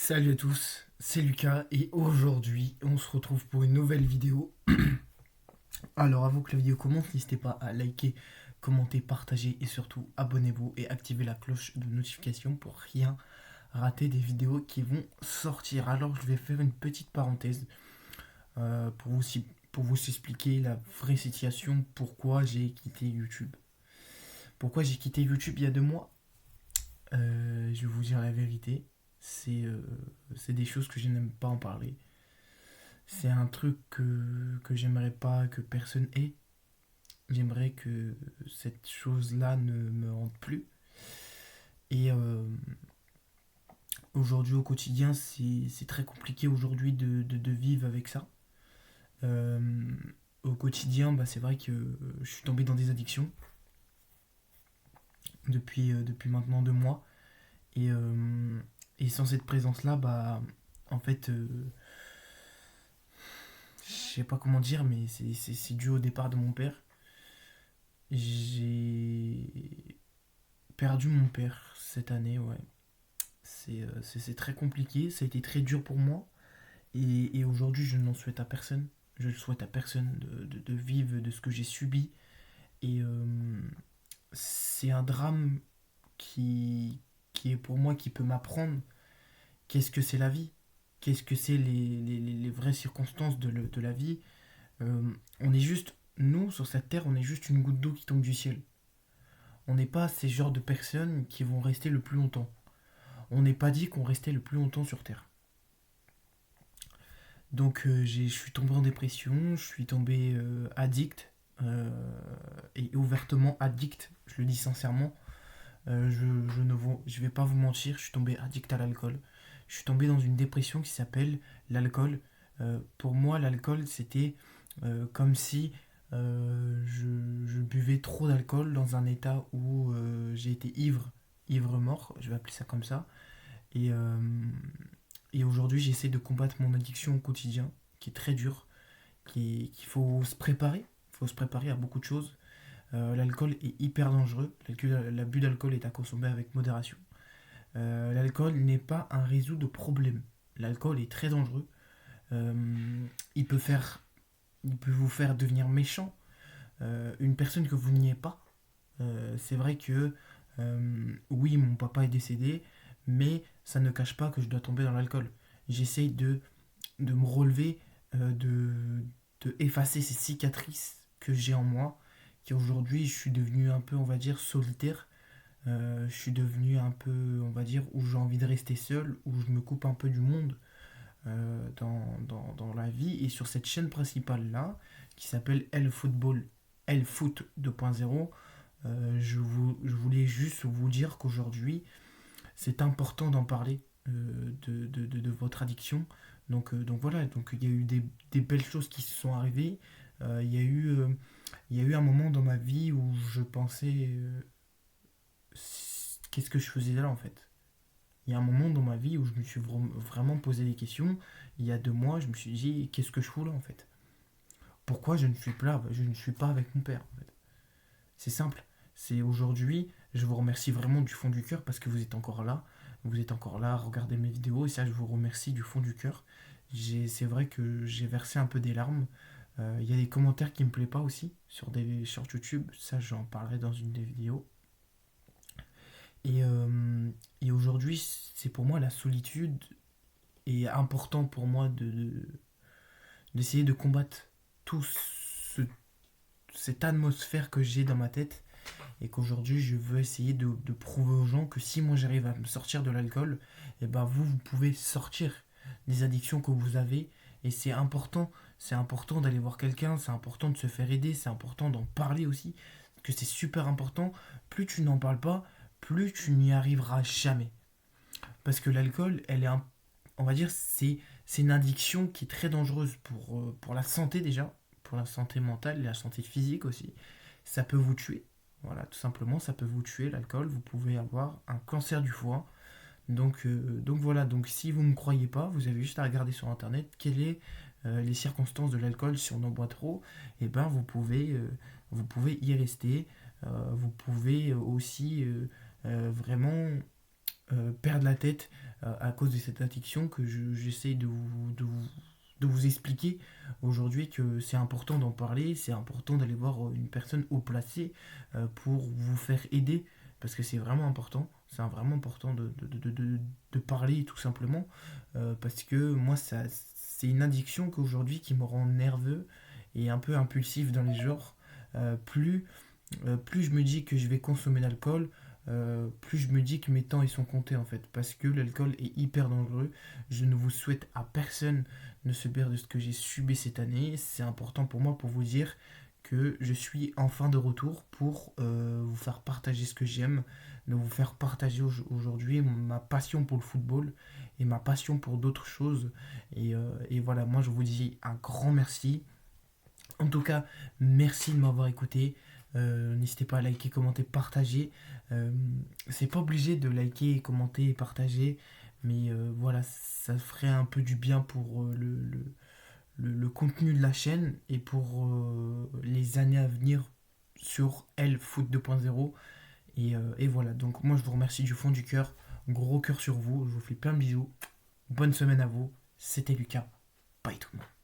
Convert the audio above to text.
Salut à tous, c'est Lucas et aujourd'hui on se retrouve pour une nouvelle vidéo. Alors avant que la vidéo commence, n'hésitez pas à liker, commenter, partager et surtout abonnez-vous et activez la cloche de notification pour rien rater des vidéos qui vont sortir. Alors je vais faire une petite parenthèse pour vous expliquer la vraie situation, pourquoi j'ai quitté YouTube. Pourquoi j'ai quitté YouTube il y a 2 mois. Je vais vous dire la vérité, c'est des choses que je n'aime pas en parler. C'est un truc que j'aimerais pas que personne ait. J'aimerais que cette chose-là ne me hante plus. Et aujourd'hui, au quotidien, c'est très compliqué aujourd'hui de vivre avec ça. Euh, Au quotidien, c'est vrai que je suis tombé dans des addictions depuis maintenant 2 mois. Et, euh, et sans cette présence-là, en fait, je sais pas comment dire, mais c'est dû au départ de mon père. J'ai perdu mon père cette année, ouais. C'est très compliqué, ça a été très dur pour moi. Et aujourd'hui, je n'en souhaite à personne. Je ne souhaite à personne de vivre de ce que j'ai subi. Et c'est un drame qui est pour moi, qui peut m'apprendre qu'est-ce que c'est la vie. Qu'est-ce que c'est les vraies circonstances de la vie. On est juste, nous, sur cette terre, on est juste une goutte d'eau qui tombe du ciel. On n'est pas ces genres de personnes qui vont rester le plus longtemps. On n'est pas dit qu'on restait le plus longtemps sur Terre. Donc je suis tombé en dépression, je suis tombé addict, et ouvertement addict, je le dis sincèrement. Je vais pas vous mentir, je suis tombé addict à l'alcool. Je suis tombé dans une dépression qui s'appelle l'alcool. Pour moi, l'alcool, c'était comme si je buvais trop d'alcool dans un état où j'ai été ivre, ivre mort, je vais appeler ça comme ça. Et, et aujourd'hui, j'essaie de combattre mon addiction au quotidien, qui est très dur, qu'il faut se préparer. Il faut se préparer à beaucoup de choses. L'alcool est hyper dangereux. L'abus d'alcool est à consommer avec modération. L'alcool n'est pas un réseau de problèmes. L'alcool est très dangereux. Euh, il, peut faire, il peut vous faire devenir méchant. Une personne que vous n'y êtes pas. C'est vrai que oui, mon papa est décédé, mais ça ne cache pas que je dois tomber dans l'alcool. J'essaye de me relever, de effacer ces cicatrices que j'ai en moi, qui aujourd'hui je suis devenu un peu, on va dire, solitaire. Je suis devenu un peu, on va dire, où j'ai envie de rester seul, où je me coupe un peu du monde dans la vie. Et sur cette chaîne principale-là, qui s'appelle Elle Football, Elle Foot 2.0, je voulais juste vous dire qu'aujourd'hui, c'est important d'en parler de votre addiction. Donc voilà, donc il y a eu des belles choses qui se sont arrivées. Il y a eu un moment dans ma vie où je pensais qu'est-ce que je faisais là en fait. Il y a un moment dans ma vie où je me suis vraiment posé des questions. Il y a 2 mois, je me suis dit qu'est-ce que je fous là en fait. Pourquoi je ne suis pas avec mon père en fait. C'est simple. C'est aujourd'hui, je vous remercie vraiment du fond du cœur parce que vous êtes encore là. Vous êtes encore là à regarder mes vidéos et ça, je vous remercie du fond du cœur. C'est vrai que j'ai versé un peu des larmes. Il y a des commentaires qui me plaisent pas aussi sur YouTube. Ça, j'en parlerai dans une des vidéos. Et, et aujourd'hui, c'est pour moi la solitude est important pour moi d'essayer de combattre tout cette atmosphère que j'ai dans ma tête et qu'aujourd'hui je veux essayer de prouver aux gens que si moi j'arrive à me sortir de l'alcool, et ben vous pouvez sortir des addictions que vous avez et c'est important d'aller voir quelqu'un, c'est important de se faire aider, c'est important d'en parler aussi, que c'est super important. Plus tu n'en parles pas, plus tu n'y arriveras jamais. Parce que l'alcool, on va dire, c'est une addiction qui est très dangereuse pour la santé déjà, pour la santé mentale et la santé physique aussi. Ça peut vous tuer. Voilà, tout simplement, ça peut vous tuer, l'alcool. Vous pouvez avoir un cancer du foie. Donc voilà, donc si vous ne me croyez pas, vous avez juste à regarder sur internet quelles sont les circonstances de l'alcool si on en boit trop. Et ben vous pouvez y rester. Vous pouvez aussi vraiment perdre la tête à cause de cette addiction que j'essaie de vous expliquer aujourd'hui que c'est important d'en parler, c'est important d'aller voir une personne haut placée pour vous faire aider, parce que c'est vraiment important, c'est vraiment important de parler tout simplement, parce que moi, c'est une addiction qu'aujourd'hui qui me rend nerveux et un peu impulsif dans les genres. Plus je me dis que je vais consommer l'alcool, plus je me dis que mes temps ils sont comptés en fait. Parce que l'alcool est hyper dangereux. Je ne vous souhaite à personne de se subir de ce que j'ai subi cette année. C'est important pour moi pour vous dire que je suis enfin de retour pour vous faire partager ce que j'aime, de vous faire partager aujourd'hui ma passion pour le football et ma passion pour d'autres choses. Et voilà, moi je vous dis un grand merci. En tout cas, merci de m'avoir écouté. N'hésitez pas à liker, commenter, partager. Euh, c'est pas obligé de liker, commenter et partager, mais voilà, ça ferait un peu du bien pour le contenu de la chaîne et pour les années à venir sur Elle Foot 2.0. Et voilà, donc moi je vous remercie du fond du cœur. Gros cœur sur vous, je vous fais plein de bisous. Bonne semaine à vous. C'était Lucas. Bye tout le monde.